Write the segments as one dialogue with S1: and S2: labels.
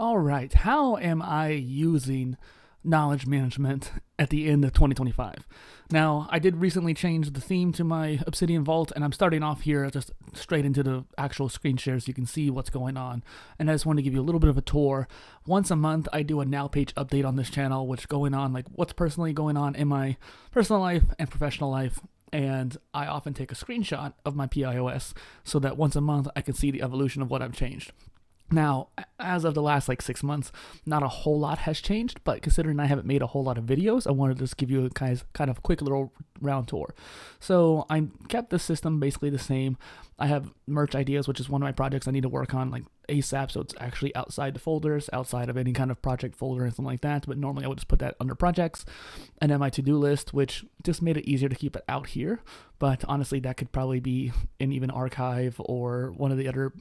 S1: All right, how am I using knowledge management at the end of 2025? Now, I did recently change the theme to my Obsidian Vault, and I'm starting off here just straight into the actual screen share so you can see what's going on. And I just want to give you a little bit of a tour. Once a month, I do a Now page update on this channel, which going on, like what's personally going on in my personal life and professional life. And I often take a screenshot of my PIOS so that once a month I can see the evolution of what I've changed. Now, as of the last 6 months, not a whole lot has changed, but considering I haven't made a whole lot of videos, I wanted to just give you a kind of quick little round tour. So I kept the system basically the same. I have merch ideas, which is one of my projects I need to work on ASAP, so it's actually outside the folders, outside of any kind of project folder or anything like that, but normally I would just put that under projects. And then my to-do list, which just made it easier to keep it out here, but honestly that could probably be in even archive or one of the other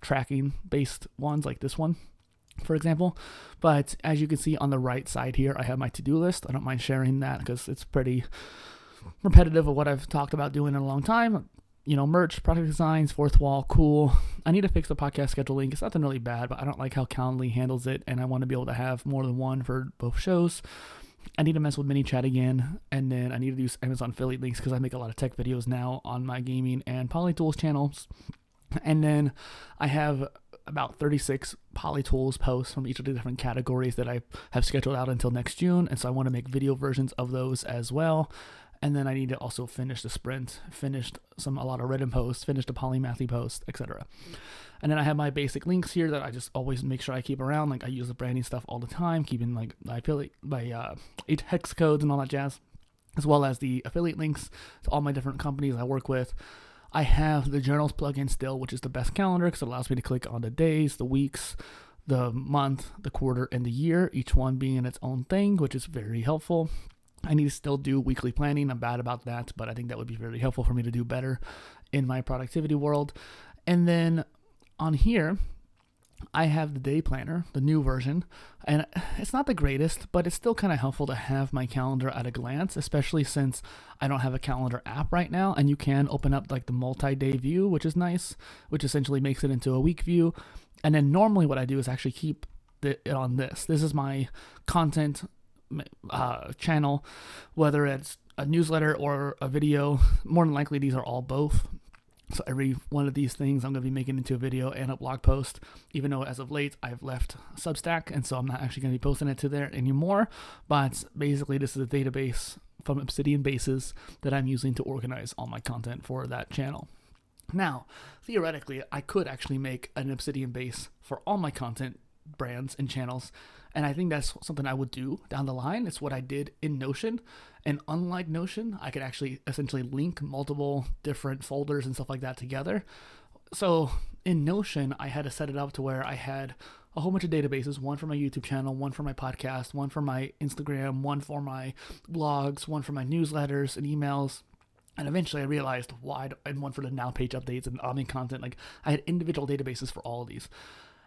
S1: tracking based ones like this one, for example. But as you can see on the right side here, I have my to-do list. I don't mind sharing that because it's pretty repetitive of what I've talked about doing in a long time. Merch, product designs, fourth wall, cool. I need to fix the podcast schedule link. It's nothing really bad, but I don't like how Calendly handles it, and I want to be able to have more than one for both shows. I need to mess with MiniChat again, and then I need to use Amazon affiliate links because I make a lot of tech videos now on my gaming and PolyTools channels. And then I have about 36 PolyTools posts from each of the different categories that I have scheduled out until next June, and so I want to make video versions of those as well. And then I need to also finish the sprint, a lot of Reddit posts, finish the polymathy post, etc. And then I have my basic links here that I just always make sure I keep around. I use the branding stuff all the time, keeping my affiliate, my 8 hex codes and all that jazz, as well as the affiliate links to all my different companies I work with. I have the journals plugin still, which is the best calendar because it allows me to click on the days, the weeks, the month, the quarter, and the year, each one being in its own thing, which is very helpful. I need to still do weekly planning. I'm bad about that, but I think that would be very helpful for me to do better in my productivity world. And then on here, I have the day planner, the new version, and it's not the greatest, but it's still kind of helpful to have my calendar at a glance, especially since I don't have a calendar app right now, and you can open up the multi-day view, which is nice, which essentially makes it into a week view. And then normally what I do is actually keep it on this. This is my content channel, whether it's a newsletter or a video. More than likely these are all both, so every one of these things I'm going to be making into a video and a blog post, even though as of late I've left Substack, and so I'm not actually going to be posting it to there anymore. But basically this is a database from Obsidian bases that I'm using to organize all my content for that channel. Now, theoretically, I could actually make an Obsidian base for all my content brands and channels, and I think that's something I would do down the line. It's what I did in Notion, and unlike Notion, I could actually essentially link multiple different folders and stuff like that together. So in Notion, I had to set it up to where I had a whole bunch of databases, one for my YouTube channel, one for my podcast, one for my Instagram, one for my blogs, one for my newsletters and emails. And eventually I realized and one for the Now page updates and Omni content. I had individual databases for all of these.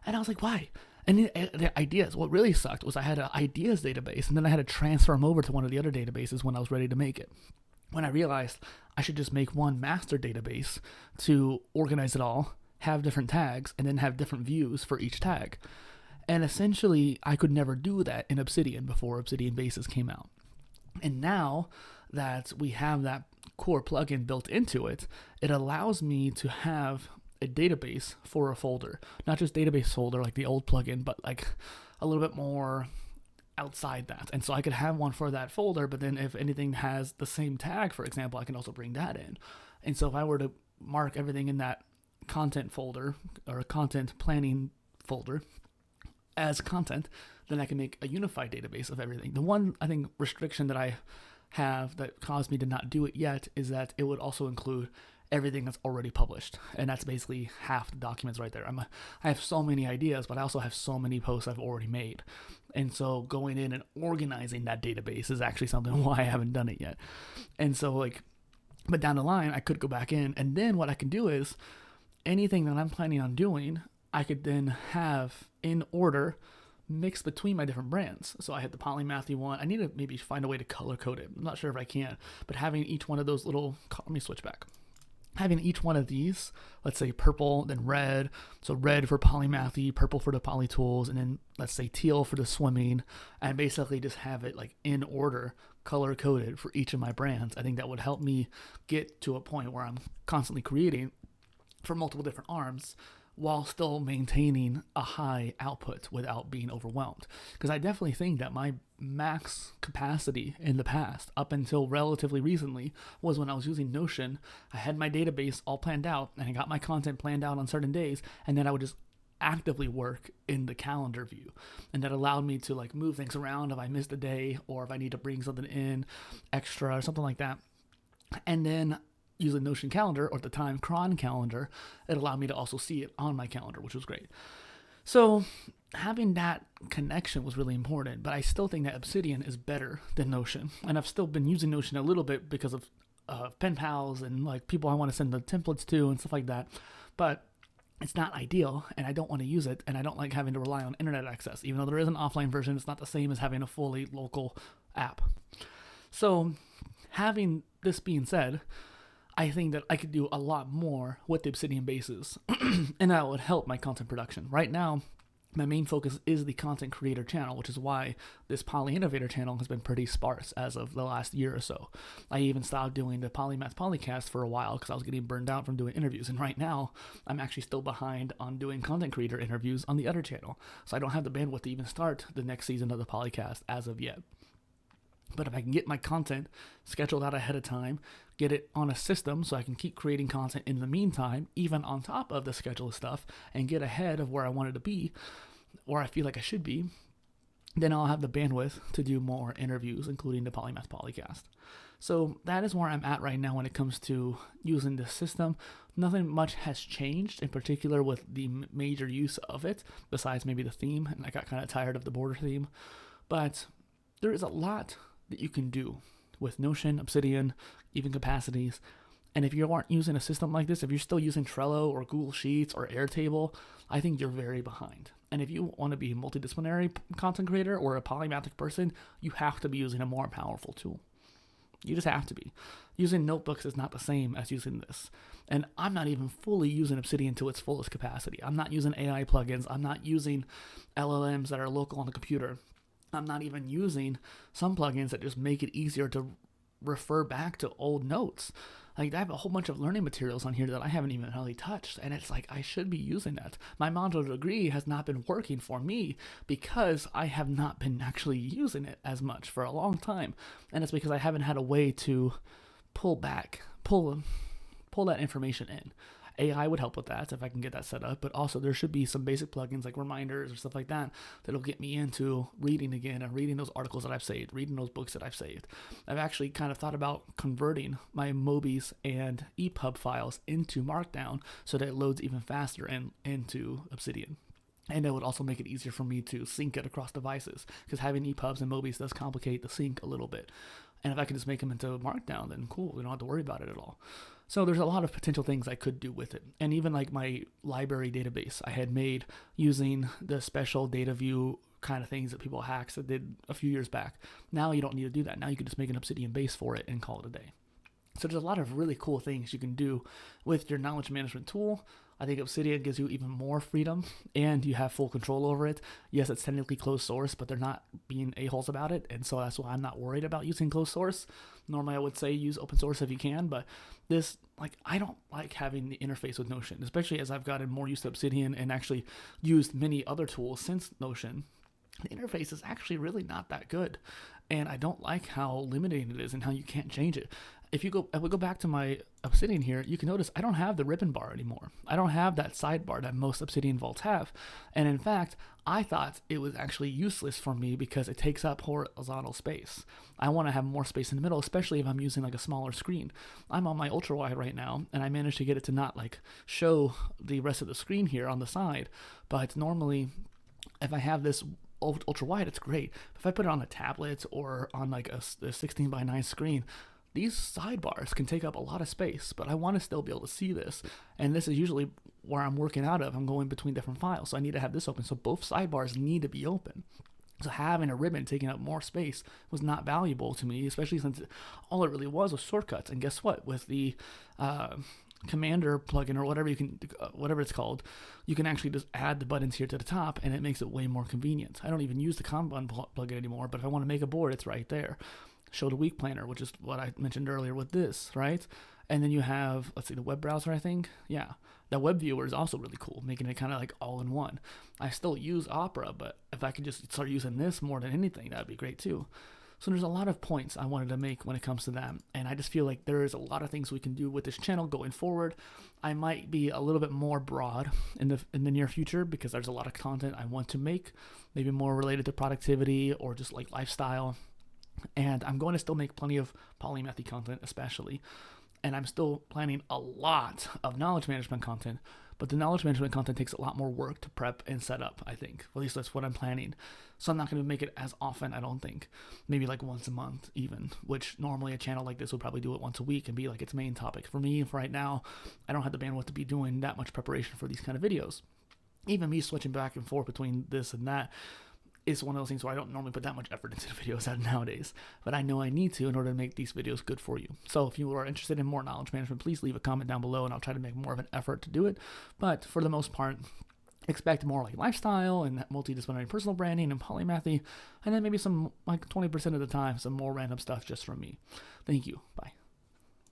S1: And I was like, why? And the ideas, what really sucked was I had an ideas database, and then I had to transfer them over to one of the other databases when I was ready to make it. When I realized I should just make one master database to organize it all, have different tags, and then have different views for each tag. And essentially, I could never do that in Obsidian before Obsidian Bases came out. And now that we have that core plugin built into it, it allows me to have a database for a folder, not just database folder like the old plugin, but a little bit more outside that. And so I could have one for that folder, but then if anything has the same tag, for example, I can also bring that in. And so if I were to mark everything in that content folder or content planning folder as content, then I can make a unified database of everything. The one, I think, restriction that I have that caused me to not do it yet is that it would also include everything that's already published, and that's basically half the documents right there. I have so many ideas, but I also have so many posts I've already made, and so going in and organizing that database is actually something why I haven't done it yet. And so but down the line I could go back in, and then what I can do is anything that I'm planning on doing, I could then have in order mixed between my different brands. So I had the polymathy one. I need to maybe find a way to color code it. I'm not sure if I can, but having each one of those little, let me switch back. having each one of these, let's say purple, then red, so red for polymathy, purple for the poly tools, and then let's say teal for the swimming, and basically just have it like in order, color coded for each of my brands. I think that would help me get to a point where I'm constantly creating for multiple different arms while still maintaining a high output without being overwhelmed. Because I definitely think that my max capacity in the past, up until relatively recently, was when I was using Notion. I had my database all planned out, and I got my content planned out on certain days, and then I would just actively work in the calendar view, and that allowed me to like move things around if I missed a day or if I need to bring something in extra or something like that. And then using Notion calendar, or at the time Cron calendar, it allowed me to also see it on my calendar, which was great. So having that connection was really important, but I still think that Obsidian is better than Notion. And I've still been using Notion a little bit because of pen pals and like people I want to send the templates to and stuff like that. But it's not ideal, and I don't want to use it, and I don't like having to rely on internet access. Even though there is an offline version, it's not the same as having a fully local app. So having this being said, I think that I could do a lot more with the Obsidian bases, and that would help my content production. Right now, my main focus is the content creator channel, which is why this PolyInnovator channel has been pretty sparse as of the last year or so. I even stopped doing the Polymath Polycast for a while because I was getting burned out from doing interviews, and right now I'm actually still behind on doing content creator interviews on the other channel, so I don't have the bandwidth to even start the next season of the Polycast as of yet. But if I can get my content scheduled out ahead of time, get it on a system so I can keep creating content in the meantime, even on top of the schedule stuff, and get ahead of where I wanted to be, or I feel like I should be, then I'll have the bandwidth to do more interviews, including the Polymath Polycast. So that is where I'm at right now when it comes to using this system. Nothing much has changed, in particular with the major use of it, besides maybe the theme, and I got kind of tired of the border theme. But there is a lot that you can do with Notion, Obsidian, even capacities. And if you aren't using a system like this, if you're still using Trello or Google Sheets or Airtable, I think you're very behind. And if you want to be a multidisciplinary content creator or a polymathic person, you have to be using a more powerful tool. You just have to be. Using notebooks is not the same as using this. And I'm not even fully using Obsidian to its fullest capacity. I'm not using AI plugins. I'm not using LLMs that are local on the computer. I'm not even using some plugins that just make it easier to refer back to old notes. Like, I have a whole bunch of learning materials on here that I haven't even really touched, and it's like I should be using that. My modular degree has not been working for me because I have not been actually using it as much for a long time, and it's because I haven't had a way to pull that information in. AI would help with that if I can get that set up, but also there should be some basic plugins like reminders or stuff like that that'll get me into reading again and reading those articles that I've saved, reading those books that I've saved. I've actually kind of thought about converting my Mobies and EPUB files into Markdown so that it loads even faster into Obsidian. And it would also make it easier for me to sync it across devices, because having EPUBs and Mobies does complicate the sync a little bit. And if I can just make them into Markdown, then cool, we don't have to worry about it at all. So there's a lot of potential things I could do with it. And even like my library database I had made using the special data view kind of things that people hacks that did a few years back. Now you don't need to do that. Now you can just make an Obsidian base for it and call it a day. So there's a lot of really cool things you can do with your knowledge management tool. I think Obsidian gives you even more freedom, and you have full control over it. Yes, it's technically closed source, but they're not being a-holes about it, and so that's why I'm not worried about using closed source. Normally I would say use open source if you can, but this, I don't like having the interface with Notion, especially as I've gotten more used to Obsidian and actually used many other tools since Notion. The interface is actually really not that good, and I don't like how limiting it is and how you can't change it. If we go back to my Obsidian here, you can notice I don't have the ribbon bar anymore. I don't have that sidebar that most Obsidian vaults have. And in fact, I thought it was actually useless for me because it takes up horizontal space. I want to have more space in the middle, especially if I'm using like a smaller screen. I'm on my ultra wide right now, and I managed to get it to not like show the rest of the screen here on the side. But normally, if I have this ultra wide, it's great. If I put it on a tablet or on like a 16 by 9 screen, these sidebars can take up a lot of space, but I want to still be able to see this. And this is usually where I'm working out of. I'm going between different files, so I need to have this open. So both sidebars need to be open. So having a ribbon taking up more space was not valuable to me, especially since all it really was shortcuts. And guess what? With the Commander plugin or whatever you can, whatever it's called, you can actually just add the buttons here to the top, and it makes it way more convenient. I don't even use the Kanban plugin anymore, but if I want to make a board, it's right there. Show the week planner, which is what I mentioned earlier with this, right? And then you have, let's see, the web browser, I think. Yeah, that web viewer is also really cool, making it kind of like all in one. I still use Opera, but if I could just start using this more than anything, that'd be great too. So there's a lot of points I wanted to make when it comes to that, and I just feel like there is a lot of things we can do with this channel going forward. I might be a little bit more broad in the near future because there's a lot of content I want to make, maybe more related to productivity or just like lifestyle. And I'm going to still make plenty of polymathy content, especially. And I'm still planning a lot of knowledge management content, but the knowledge management content takes a lot more work to prep and set up, I think. At least that's what I'm planning. So I'm not going to make it as often, I don't think. Maybe like once a month even, which normally a channel like this would probably do it once a week and be like its main topic. For me, for right now, I don't have the bandwidth to be doing that much preparation for these kind of videos. Even me switching back and forth between this and that is one of those things where I don't normally put that much effort into the videos nowadays, but I know I need to in order to make these videos good for you. So if you are interested in more knowledge management, please leave a comment down below and I'll try to make more of an effort to do it. But for the most part, expect more like lifestyle and multidisciplinary personal branding and polymathy, and then maybe some, like 20% of the time, some more random stuff just from me. Thank you. Bye.